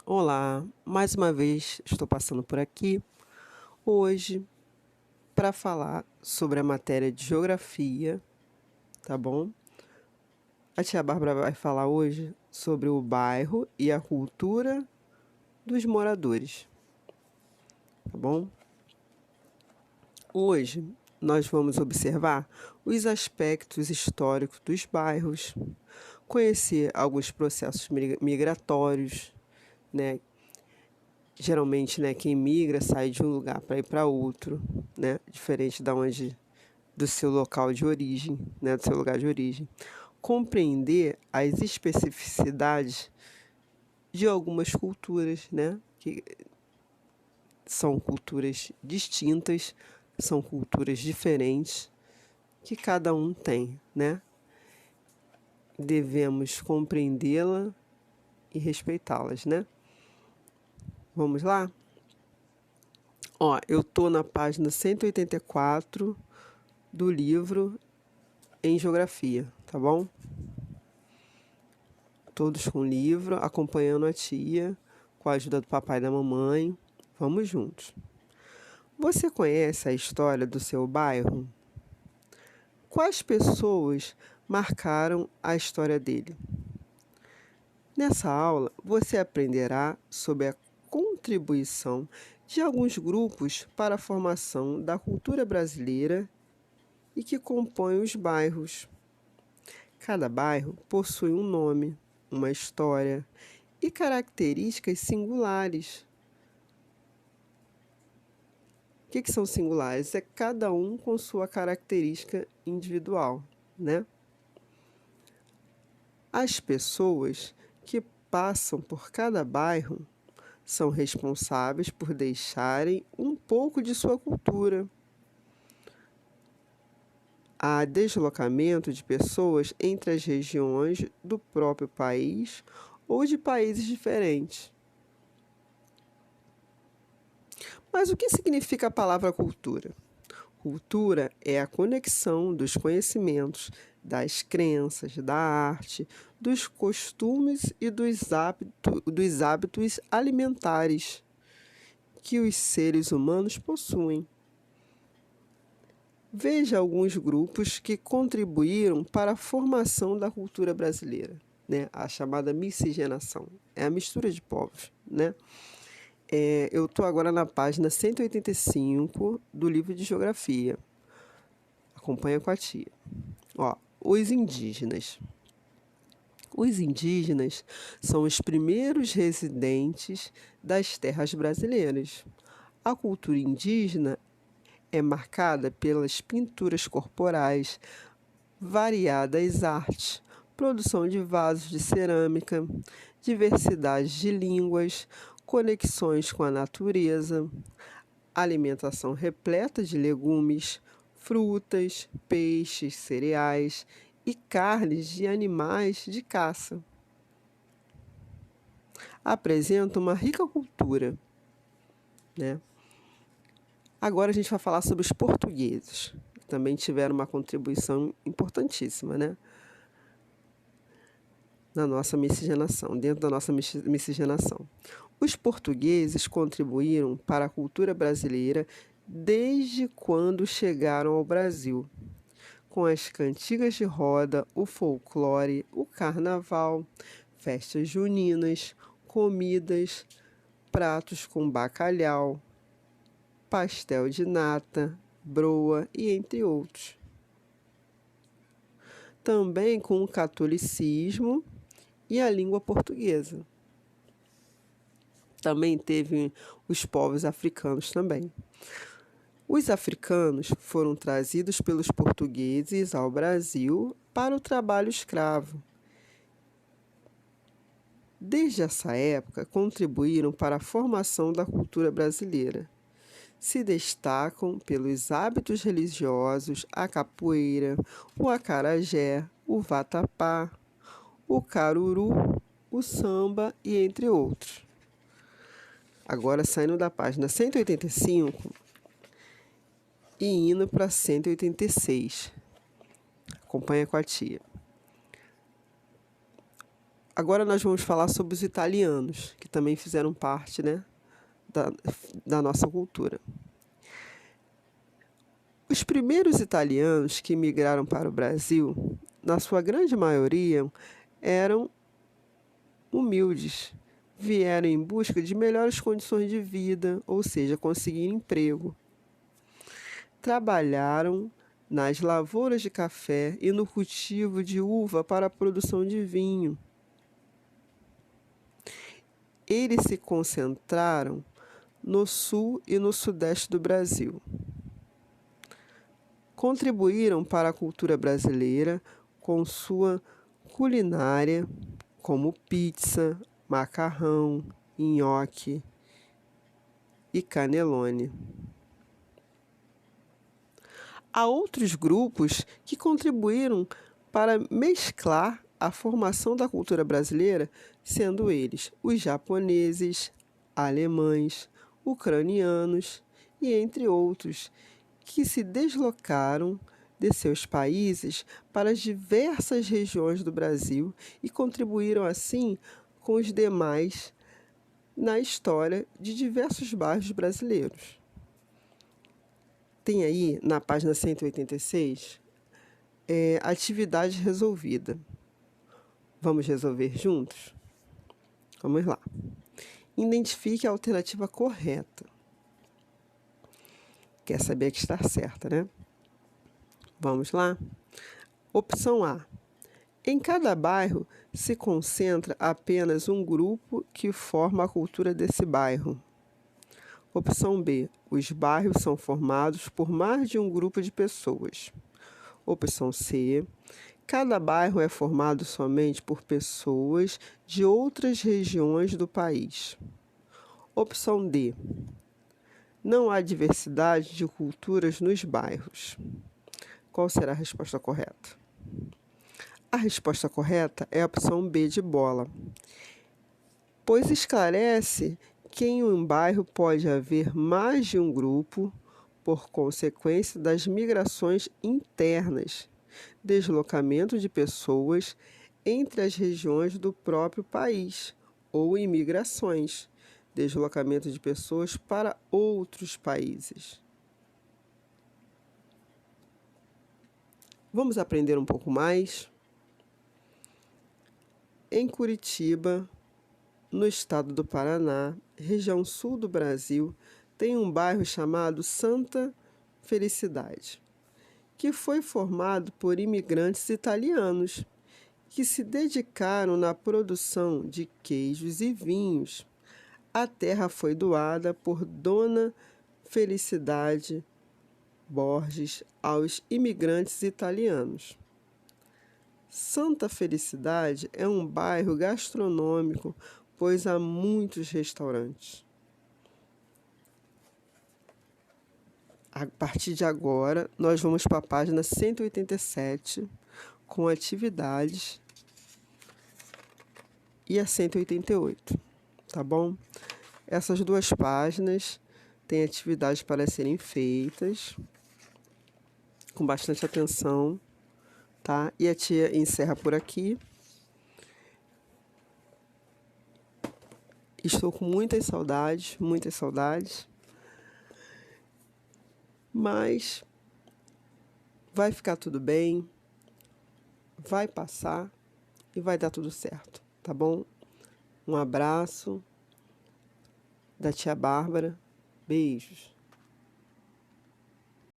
Olá, mais uma vez estou passando por aqui hoje para falar sobre a matéria de geografia, tá bom? A tia Bárbara vai falar hoje sobre o bairro e a cultura dos moradores, tá bom? Hoje nós vamos observar os aspectos históricos dos bairros, conhecer alguns processos migratórios, né? Geralmente, né, quem migra sai de um lugar para ir para outro, né, diferente do seu local de origem, né, do seu lugar de origem. Compreender as especificidades de algumas culturas, né, que são culturas distintas, são culturas diferentes que cada um tem, né? Devemos compreendê-la e respeitá-las, né? Vamos lá? Ó, eu tô na página 184 do livro em geografia, tá bom? Todos com o livro, acompanhando a tia, com a ajuda do papai e da mamãe. Vamos juntos. Você conhece a história do seu bairro? Quais pessoas marcaram a história dele? Nessa aula, você aprenderá sobre a contribuição de alguns grupos para a formação da cultura brasileira e que compõem os bairros. Cada bairro possui um nome, uma história e características singulares. O que são singulares? É cada um com sua característica individual, né? As pessoas que passam por cada bairro são responsáveis por deixarem um pouco de sua cultura. Há deslocamento de pessoas entre as regiões do próprio país ou de países diferentes. Mas o que significa a palavra cultura? Cultura é a conexão dos conhecimentos, das crenças, da arte, dos costumes e dos hábitos alimentares que os seres humanos possuem. Veja alguns grupos que contribuíram para a formação da cultura brasileira, né? A chamada miscigenação, é a mistura de povos, né? Eu estou agora na página 185 do livro de geografia. Acompanha com a tia. Ó, os indígenas. Os indígenas são os primeiros residentes das terras brasileiras. A cultura indígena é marcada pelas pinturas corporais, variadas artes, produção de vasos de cerâmica, diversidade de línguas, conexões com a natureza, alimentação repleta de legumes, frutas, peixes, cereais e carnes de animais de caça. Apresenta uma rica cultura, né? Agora a gente vai falar sobre os portugueses, que também tiveram uma contribuição importantíssima, né? Na nossa miscigenação, dentro da nossa miscigenação. Os portugueses contribuíram para a cultura brasileira desde quando chegaram ao Brasil, com as cantigas de roda, o folclore, o carnaval, festas juninas, comidas, pratos com bacalhau, pastel de nata, broa e entre outros. Também com o catolicismo e a língua portuguesa. Também teve os povos africanos também. Os africanos foram trazidos pelos portugueses ao Brasil para o trabalho escravo. Desde essa época, contribuíram para a formação da cultura brasileira. Se destacam pelos hábitos religiosos, a capoeira, o acarajé, o vatapá, o caruru, o samba e entre outros. Agora saindo da página 185 e indo para 186. Acompanha com a tia. Agora nós vamos falar sobre os italianos, que também fizeram parte, né, da nossa cultura. Os primeiros italianos que migraram para o Brasil, na sua grande maioria, eram humildes. Vieram em busca de melhores condições de vida, ou seja, conseguir emprego. Trabalharam nas lavouras de café e no cultivo de uva para a produção de vinho. Eles se concentraram no sul e no sudeste do Brasil. Contribuíram para a cultura brasileira com sua culinária, como pizza, macarrão, nhoque e cannelloni. Há outros grupos que contribuíram para mesclar a formação da cultura brasileira, sendo eles os japoneses, alemães, ucranianos e entre outros, que se deslocaram de seus países para as diversas regiões do Brasil e contribuíram assim com os demais na história de diversos bairros brasileiros. Tem aí, na página 186, atividade resolvida. Vamos resolver juntos? Vamos lá. Identifique a alternativa correta. Quer saber que está certa, né? Vamos lá? Opção A. Em cada bairro se concentra apenas um grupo que forma a cultura desse bairro. Opção B. Os bairros são formados por mais de um grupo de pessoas. Opção C. Cada bairro é formado somente por pessoas de outras regiões do país. Opção D. Não há diversidade de culturas nos bairros. Qual será a resposta correta? A resposta correta é a opção B de bola, pois esclarece que em um bairro pode haver mais de um grupo por consequência das migrações internas, deslocamento de pessoas entre as regiões do próprio país, ou imigrações, deslocamento de pessoas para outros países. Vamos aprender um pouco mais? Em Curitiba, no estado do Paraná, região sul do Brasil, tem um bairro chamado Santa Felicidade, que foi formado por imigrantes italianos que se dedicaram na produção de queijos e vinhos. A terra foi doada por Dona Felicidade Borges aos imigrantes italianos. Santa Felicidade é um bairro gastronômico, pois há muitos restaurantes. A partir de agora, nós vamos para a página 187, com atividades, e a 188, tá bom? Essas duas páginas têm atividades para serem feitas, com bastante atenção, tá? E a tia encerra por aqui. Estou com muitas saudades, mas vai ficar tudo bem, vai passar e vai dar tudo certo, tá bom? Um abraço da tia Bárbara, beijos.